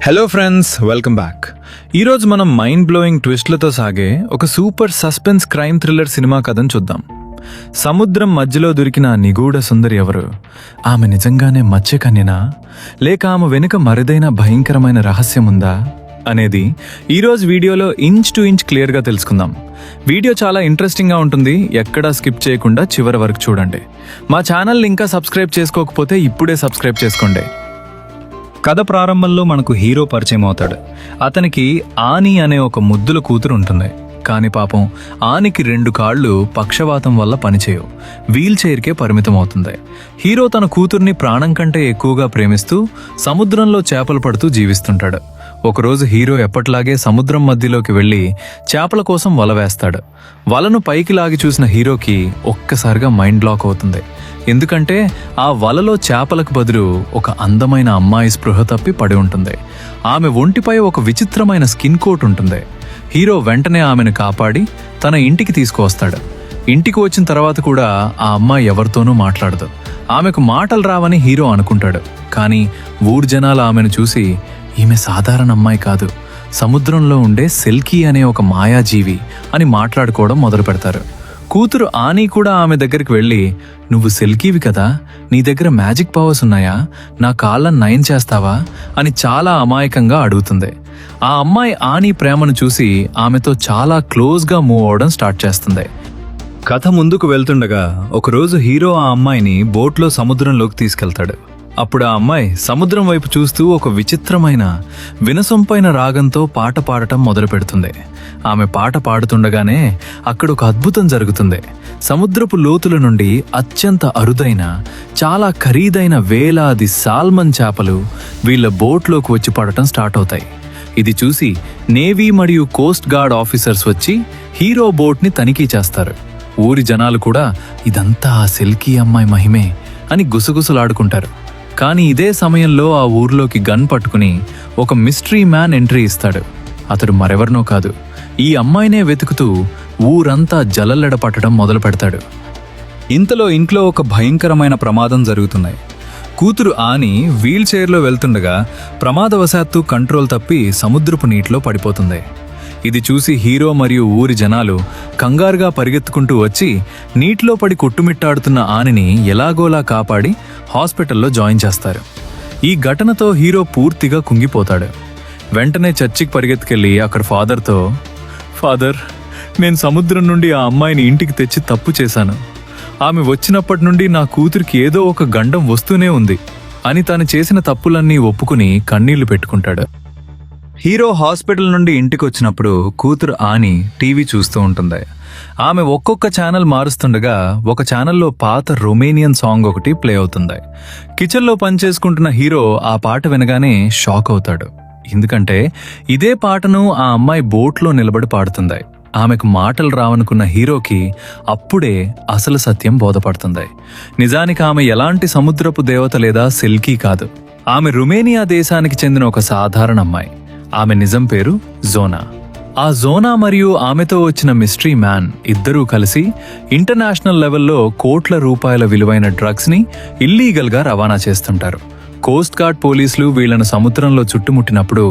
Hello friends, welcome back. ఈరోజు మనం mind blowing ట్విస్ట్లతో సాగే ఒక super suspense crime thriller cinema కథను చూద్దాం. సముద్రం మధ్యలో దొరికిన ఆ నిగూఢ సుందరి ఎవరు? ఆమె నిజంగానే మత్స్యకన్యనా, లేక ఆమె వెనుక మరిదైన భయంకరమైన రహస్యం ఉందా అనేది ఈరోజు వీడియోలో ఇంచ్ టు ఇంచ్ క్లియర్గా తెలుసుకుందాం. వీడియో చాలా ఇంట్రెస్టింగ్గా ఉంటుంది, ఎక్కడా స్కిప్ చేయకుండా చివరి వరకు చూడండి. మా ఛానల్ ఇంకా సబ్స్క్రైబ్ చేసుకోకపోతే ఇప్పుడే సబ్స్క్రైబ్ చేసుకోండి. కథ ప్రారంభంలో మనకు హీరో పరిచయం అవుతాడు. అతనికి ఆని అనే ఒక ముద్దుల కూతురు ఉంటుంది. కానీ పాపం ఆనికి 2 కాళ్ళు పక్షవాతం వల్ల పనిచేయవు, వీల్ చైర్కే పరిమితం అవుతుంది. హీరో తన కూతుర్ని ప్రాణం కంటే ఎక్కువగా ప్రేమిస్తూ సముద్రంలో చేపలు పడుతూ జీవిస్తుంటాడు. ఒకరోజు హీరో ఎప్పట్లాగే సముద్రం మధ్యలోకి వెళ్లి చేపల కోసం వల వేస్తాడు. వలను పైకి లాగి చూసిన హీరోకి ఒక్కసారిగా మైండ్ బ్లాక్ అవుతుంది. ఎందుకంటే ఆ వలలో చేపలకు బదులు ఒక అందమైన అమ్మాయి స్పృహ తప్పి పడి ఉంటుంది. ఆమె ఒంటిపై ఒక విచిత్రమైన స్కిన్ కోట్ ఉంటుంది. హీరో వెంటనే ఆమెను కాపాడి తన ఇంటికి తీసుకువస్తాడు. ఇంటికి వచ్చిన తర్వాత కూడా ఆ అమ్మాయి ఎవరితోనూ మాట్లాడదు. ఆమెకు మాటలు రావని హీరో అనుకుంటాడు. కానీ ఊరు జనాలు ఆమెను చూసి ఈమె సాధారణ అమ్మాయి కాదు, సముద్రంలో ఉండే సెల్కీ అనే ఒక మాయాజీవి అని మాట్లాడుకోవడం మొదలు పెడతారు. కూతురు ఆనీ కూడా ఆమె దగ్గరికి వెళ్ళి, నువ్వు సెల్కీవి కదా, నీ దగ్గర మ్యాజిక్ పవర్స్ ఉన్నాయా, నా కాళ్ళను నయం చేస్తావా అని చాలా అమాయకంగా అడుగుతుంది. ఆ అమ్మాయి ఆనీ ప్రేమను చూసి ఆమెతో చాలా క్లోజ్గా మూవ్ అవడం స్టార్ట్ చేస్తుంది. కథ ముందుకు వెళ్తుండగా ఒకరోజు హీరో ఆ అమ్మాయిని బోట్లో సముద్రంలోకి తీసుకెళ్తాడు. అప్పుడు ఆ అమ్మాయి సముద్రం వైపు చూస్తూ ఒక విచిత్రమైన వినసొంపైన రాగంతో పాట పాడటం మొదలు పెడుతుంది. ఆమె పాట పాడుతుండగానే అక్కడ ఒక అద్భుతం జరుగుతుంది. సముద్రపు లోతుల నుండి అత్యంత అరుదైన, చాలా ఖరీదైన వేలాది సాల్మన్ చేపలు వీళ్ళ బోట్లోకి వచ్చి పడటం స్టార్ట్ అవుతాయి. ఇది చూసి నేవీ మరియు కోస్ట్ గార్డ్ ఆఫీసర్స్ వచ్చి హీరో బోట్ని తనిఖీ చేస్తారు. ఊరి జనాలు కూడా ఇదంతా ఆ సెల్కీ అమ్మాయి మహిమే అని గుసగుసలాడుకుంటారు. కానీ ఇదే సమయంలో ఆ ఊర్లోకి గన్ పట్టుకుని ఒక మిస్టరీ మ్యాన్ ఎంట్రీ ఇస్తాడు. అతడు మరెవరినో కాదు, ఈ అమ్మాయినే వెతుకుతూ ఊరంతా జలల్లెడ పట్టడం మొదలు పెడతాడు. ఇంతలో ఇంట్లో ఒక భయంకరమైన ప్రమాదం జరుగుతున్నాయి. కూతురు ఆని వీల్ చైర్లో వెళ్తుండగా ప్రమాదవశాత్తు కంట్రోల్ తప్పి సముద్రపు నీటిలో పడిపోతుంది. ఇది చూసి హీరో మరియు ఊరి జనాలు కంగారుగా పరిగెత్తుకుంటూ వచ్చి నీటిలో పడి కొట్టుమిట్టాడుతున్న ఆనిని ఎలాగోలా కాపాడి హాస్పిటల్లో జాయిన్ చేస్తారు. ఈ ఘటనతో హీరో పూర్తిగా కుంగిపోతాడు. వెంటనే చర్చికి పరిగెత్తుకెళ్ళి అక్కడ ఫాదర్తో, ఫాదర్, నేను సముద్రం నుండి ఆ అమ్మాయిని ఇంటికి తెచ్చి తప్పు చేశాను. ఆమె వచ్చినప్పటి నుండి నా కూతురికి ఏదో ఒక గండం వస్తూనే ఉంది అని తాను చేసిన తప్పులన్నీ ఒప్పుకుని కన్నీళ్లు పెట్టుకుంటాడు. హీరో హాస్పిటల్ నుండి ఇంటికి వచ్చినప్పుడు కూతురు ఆని టీవీ చూస్తూ ఉంటుంది. ఆమె ఒక్కొక్క ఛానల్ మారుస్తుండగా ఒక ఛానల్లో పాత రొమేనియన్ సాంగ్ ఒకటి ప్లే అవుతుంది. కిచెన్లో పనిచేసుకుంటున్న హీరో ఆ పాట వినగానే షాక్ అవుతాడు. ఎందుకంటే ఇదే పాటను ఆ అమ్మాయి బోట్లో నిలబడి పాడుతుంది. ఆమెకు మాటలు రావనుకున్న హీరోకి అప్పుడే అసలు సత్యం బోధపడుతుంది. నిజానికి ఆమె ఎలాంటి సముద్రపు దేవత లేదా సెల్కీ కాదు. ఆమె రుమేనియా దేశానికి చెందిన ఒక సాధారణ అమ్మాయి. ఆమె నిజం పేరు జోనా. ఆ జోనా మరియు ఆమెతో వచ్చిన మిస్టరీ మ్యాన్ ఇద్దరూ కలిసి ఇంటర్నేషనల్ లెవెల్లో కోట్ల రూపాయల విలువైన డ్రగ్స్ని ఇల్లీగల్గా రవాణా చేస్తుంటారు. కోస్ట్ గార్డ్ పోలీసులు వీళ్లను సముద్రంలో చుట్టుముట్టినప్పుడు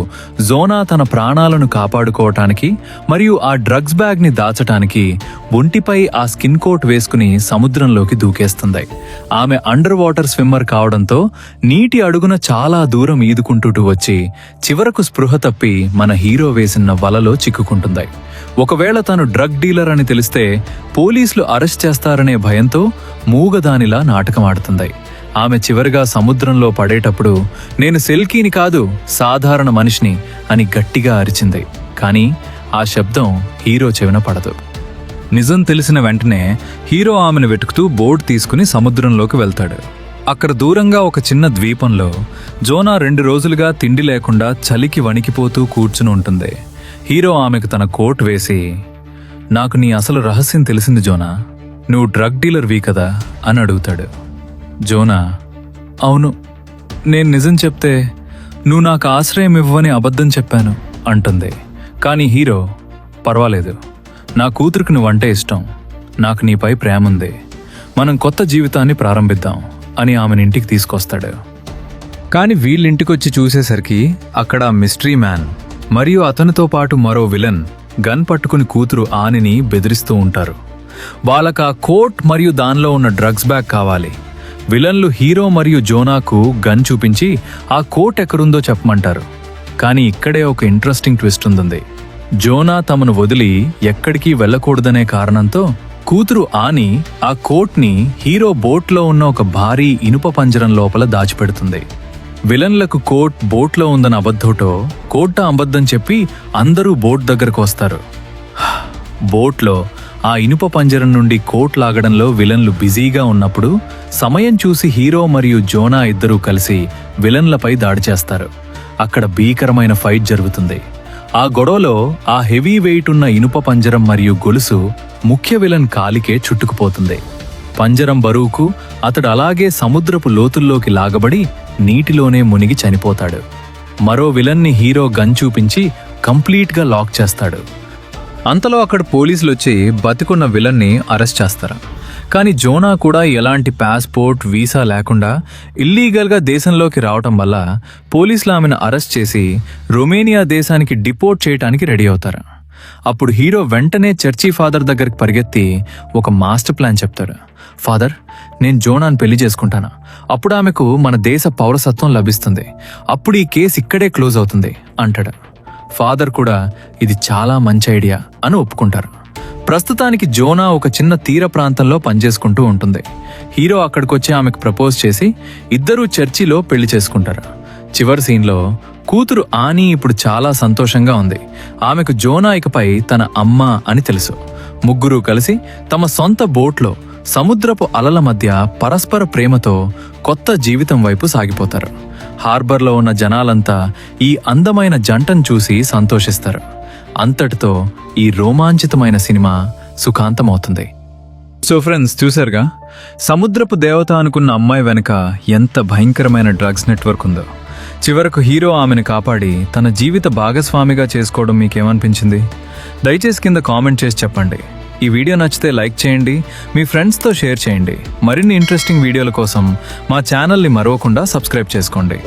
జోనా తన ప్రాణాలను కాపాడుకోవటానికి మరియు ఆ డ్రగ్స్ బ్యాగ్ని దాచటానికి ఒంటిపై ఆ స్కిన్ కోట్ వేసుకుని సముద్రంలోకి దూకేస్తుంది. ఆమె అండర్ వాటర్ స్విమ్మర్ కావడంతో నీటి అడుగున చాలా దూరం ఈదుకుంటూ వచ్చి చివరకు స్పృహ తప్పి మన హీరో వేసిన వలలో చిక్కుకుంటుంది. ఒకవేళ తను డ్రగ్ డీలర్ అని తెలిస్తే పోలీసులు అరెస్ట్ చేస్తారనే భయంతో మూగదానిలా నాటకమాడుతుంది. ఆమె చివరిగా సముద్రంలో పడేటప్పుడు నేను సెల్కీని కాదు, సాధారణ మనిషిని అని గట్టిగా అరిచింది. కానీ ఆ శబ్దం హీరో చెవిన పడదు. నిజం తెలిసిన వెంటనే హీరో ఆమెను వెతుకుతూ బోట్ తీసుకుని సముద్రంలోకి వెళ్తాడు. అక్కడ దూరంగా ఒక చిన్న ద్వీపంలో జోనా 2 రోజులుగా తిండి లేకుండా చలికి వణికిపోతూ కూర్చుని ఉంటుంది. హీరో ఆమెకు తన కోట్ వేసి, నాకు నీ అసలు రహస్యం తెలిసింది జోనా, నువ్వు డ్రగ్ డీలర్వి కదా అని అడుగుతాడు. జోనా, అవును, నేను నిజం చెప్తే నువ్వు నాకు ఆశ్రయం ఇవ్వని అబద్ధం చెప్పాను అంటుంది. కానీ హీరో, పర్వాలేదు, నా కూతురికి నువ్వంటే ఇష్టం, నాకు నీపై ప్రేమ ఉంది, మనం కొత్త జీవితాన్ని ప్రారంభిద్దాం అని ఆమెను ఇంటికి తీసుకొస్తాడు. కానీ వీళ్ళింటికొచ్చి చూసేసరికి అక్కడ మిస్టరీ మ్యాన్ మరియు అతనితో పాటు మరో విలన్ గన్ పట్టుకుని కూతురు ఆనిని బెదిరిస్తూ ఉంటారు. వాళ్ళకా కోట్ మరియు దానిలో ఉన్న డ్రగ్స్ బ్యాగ్ కావాలి. విలన్లు హీరో మరియు జోనాకు గన్ చూపించి ఆ కోట్ ఎక్కడుందో చెప్పమంటారు. కానీ ఇక్కడే ఒక ఇంట్రెస్టింగ్ ట్విస్ట్ ఉంది. జోనా తమను వదిలి ఎక్కడికి వెళ్ళకూడదనే కారణంతో కూతురు ఆని ఆ కోట్ని హీరో బోట్లో ఉన్న ఒక భారీ ఇనుప పంజరం లోపల దాచిపెడుతుంది. విలన్లకు కోట్ బోట్లో ఉందని అబద్ధంతో కోట అబద్ధం చెప్పి అందరూ బోట్ దగ్గరకు వస్తారు. బోట్లో ఆ ఇనుప పంజరం నుండి కోట్ లాగడంలో విలన్లు బిజీగా ఉన్నప్పుడు సమయం చూసి హీరో మరియు జోనా ఇద్దరూ కలిసి విలన్లపై దాడి చేస్తారు. అక్కడ భీకరమైన ఫైట్ జరుగుతుంది. ఆ గొడవలో ఆ హెవీ వెయిట్ ఉన్న ఇనుప పంజరం మరియు గొలుసు ముఖ్య విలన్ కాలికే చుట్టుకుపోతుంది. పంజరం బరువుకు అతడు అలాగే సముద్రపు లోతుల్లోకి లాగబడి నీటిలోనే మునిగి చనిపోతాడు. మరో విలన్ని హీరో గన్ చూపించి కంప్లీట్గా లాక్ చేస్తాడు. అంతలో అక్కడ పోలీసులు వచ్చి బతికున్న విలన్ని అరెస్ట్ చేస్తారు. కానీ జోనా కూడా ఎలాంటి పాస్పోర్ట్ వీసా లేకుండా ఇల్లీగల్గా దేశంలోకి రావటం వల్ల పోలీసులు ఆమెను అరెస్ట్ చేసి రొమేనియా దేశానికి డిపోర్ట్ చేయడానికి రెడీ అవుతారు. అప్పుడు హీరో వెంటనే చర్చి ఫాదర్ దగ్గరికి పరిగెత్తి ఒక మాస్టర్ ప్లాన్ చెప్తాడు. ఫాదర్, నేను జోనాను పెళ్లి చేసుకుంటాను. అప్పుడు ఆమెకు మన దేశ పౌరసత్వం లభిస్తుంది. అప్పుడు ఈ కేసు ఇక్కడే క్లోజ్ అవుతుంది అంటాడు. ఫాదర్ కూడా ఇది చాలా మంచి ఐడియా అని ఒప్పుకుంటారు. ప్రస్తుతానికి జోనా ఒక చిన్న తీర ప్రాంతంలో పనిచేసుకుంటూ ఉంటుంది. హీరో అక్కడికొచ్చి ఆమెకు ప్రపోజ్ చేసి ఇద్దరూ చర్చిలో పెళ్లి చేసుకుంటారు. చివరి సీన్లో కూతురు ఆని ఇప్పుడు చాలా సంతోషంగా ఉంది. ఆమెకు జోనా ఇకపై తన అమ్మ అని తెలుసు. ముగ్గురు కలిసి తమ సొంత బోట్లో సముద్రపు అలల మధ్య పరస్పర ప్రేమతో కొత్త జీవితం వైపు సాగిపోతారు. హార్బర్లో ఉన్న జనాలంతా ఈ అందమైన జంటను చూసి సంతోషిస్తారు. అంతటితో ఈ రోమాంచితమైన సినిమా సుఖాంతమవుతుంది. సో ఫ్రెండ్స్, చూశారుగా సముద్రపు దేవత అనుకున్న అమ్మాయి వెనుక ఎంత భయంకరమైన డ్రగ్స్ నెట్వర్క్ ఉందో. చివరకు హీరో ఆమెను కాపాడి తన జీవిత భాగస్వామిగా చేసుకోవడం మీకేమనిపించింది? దయచేసి కింద కామెంట్ చేసి చెప్పండి. ఈ వీడియో నచ్చితే లైక్ చేయండి, మీ ఫ్రెండ్స్తో షేర్ చేయండి. మరిన్ని ఇంట్రెస్టింగ్ వీడియోల కోసం మా ఛానల్ని మరవకుండా సబ్స్క్రైబ్ చేసుకోండి.